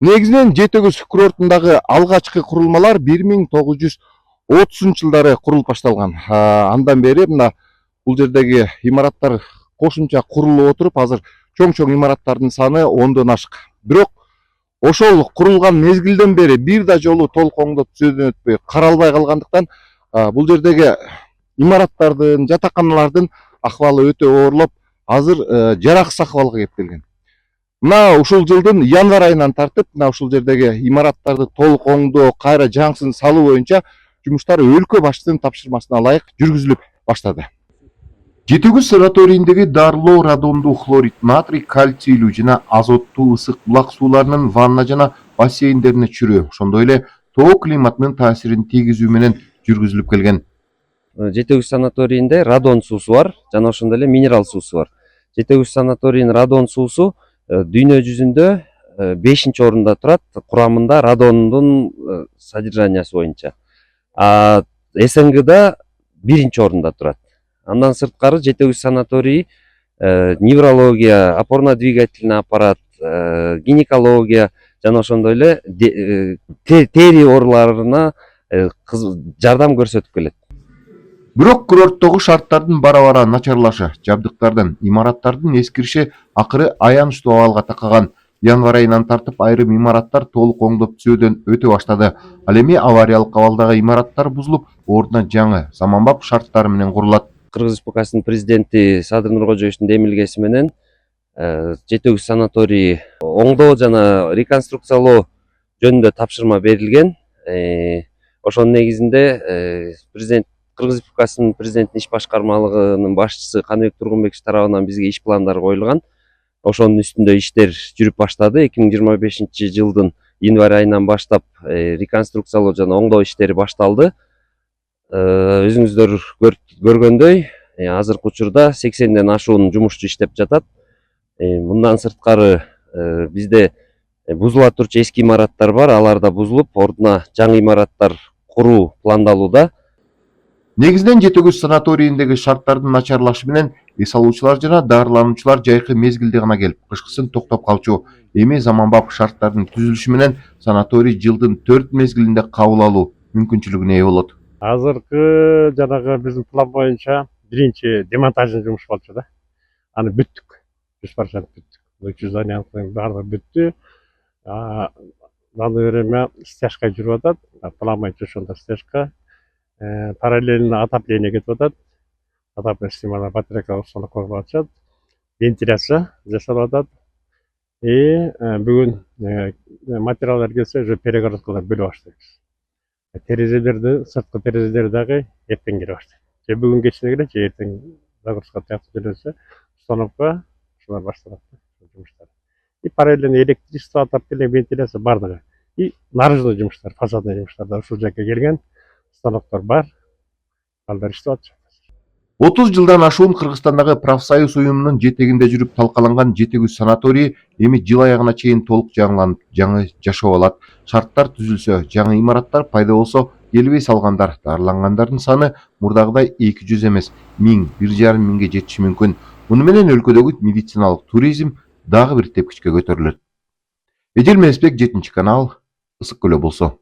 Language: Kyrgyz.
Негизинен Жетегүз курортундагы алгачкы курулмалар 1930 жылдары курулуп башталган. Андан бери мына бул жердеги имараттар кошумча курулуп отуруп, азыр чоң имараттардын саны 10дон ашык. Бирок ошол курулган мезгилден бери бир да жолу толук оңдоп түзүүдөн өтпөй каралбай калгандыктан бул жердеги имараттардын, жатаканалардын акыбалы өтө оорлоп, азыр жараксыз акыбалга келип келген. Мына ушул жылдын январь айынан тартып, мына ушул жердеги имараттарды толук оңдоо, кайра жаңысын салуу боюнча жумуштар өлкө башчысынын тапшырмасына ылайык жүргүзүлүп баштады. Жетегүз санаторийиндеги дарылоо радондуу хлорид, натрий, кальцийлүү жана азоттуу ысык булак сууларынын ванна жана бассейндерине чүрөө, ошондой эле тоо климатынын таасирин тийгизүү менен жүргүзүлүп келген. Жетегүз санаторийинде радон суусу бар жана ошондой эле минерал суусу бар. Жетегүз санаторийинин радон суусу дүйнө жүзүндө 5-чи орунда турат, курамында радондун содержаниясы боюнча. СНГда 1-чи орунда турат. Андан сырткары Жетегүз санаторийи неврология, опорно-двигательный аппарат, гинекология жана ошондой эле тери ооруларына жардам көрсөтүп келет. Бирок курорттогу шарттардын бара-бара начарлашы, жабдыктардын, имараттардын эскириши акыры аянычтуу абалга такаган. Январь айынан тартып айрым имараттар толук оңдоп түзүүдөн өтө баштады. Ал эми авариялык абалдагы имараттар бузулуп, ордуна жаңы, заманбап шарттар менен курулат. Кыргыз Республикасынын президенти Садыр Нуркожоевичтин демилгеси менен Жетегүз санаторийи оңдоо жана реконструкциялоо жөнүндө тапшырма берилген. Ошонун негизинде Кыргыз Республикасынын президенттин иш башкармалыгынын башчысы Каныбек Тургунбекович тарабынан бизге иш пландар коюлган. Ошонун үстүндө иштер жүрүп баштады. 2025 жылдын январь айынан баштап реконструкциялоо жана оңдоо иштери башталды. Өзүңүздөр көргөндөй, азыркы учурда 80ден ашуун жумушчу иштеп жатат. Мындан сырткары бизде бузула турчу эски имараттар бар, алар да бузулуп, ордуна жаңы имараттар куруу пландалууда. Негизинен Жетегүз санаторийиндеги шарттардын начарлашы менен эс алуучулар жана дарылануучулар жайкы мезгилде гана келип, кышкысын токтоп калчу. Эми заманбап шарттардын түзүлүшү менен санаторий жылдын 4 мезгилинде кабыл алуу мүмкүнчүлүгүнө ээ болот. Азыркы жанагы биздин план боюнча биринчи демонтажный жумуш болчу да. Аны бүттүк. 100% бүттүк. Лучу зданиянын баардыгы бүттү. Даны время стяжка жүрүп атат. План боюнча ошондо стяжка. Параллельно отопление кетип атат. Отопление системалар батарейкалык устанок коюлуп атышат. Вентиляция жасалып атат. Бүгүн материалдар келсе уже перегородкалар бөлө баштайбыз. Терезелерди, сырткы терезелер дагы эртең келе баштайт. Же бүгүн кечине келет, же эртең загрузка тартып жүрөсө, установка ушулар башталат жумуштар. Параллельно электричество, отопление, вентиляция бардыгы. Наружный жумуштар, фасадный жумуштар да ушул жакка келген. Установкалар бар. Алар иштеп атышат. 30 жылдан ашуун Кыргызстандагы профсоюз уюмунун жетегинде жүрүп талкаланган Жетегүз санаторийи эми жыл аягына чейин толук жаңыланып, жаңы жашоо алат. Шарттар түзүлсө, жаңы имараттар пайда болсо, келбей салгандар, дарылангандардын саны мурдагыдай 200 эмес, 1000, 1,5 миңге жетиши мүмкүн. Муну менен өлкөдөгү медициналык туризм дагы бир тепкичке көтөрүлөт. Эжел Месбек, 7 канал, Ысык Көлө болсо.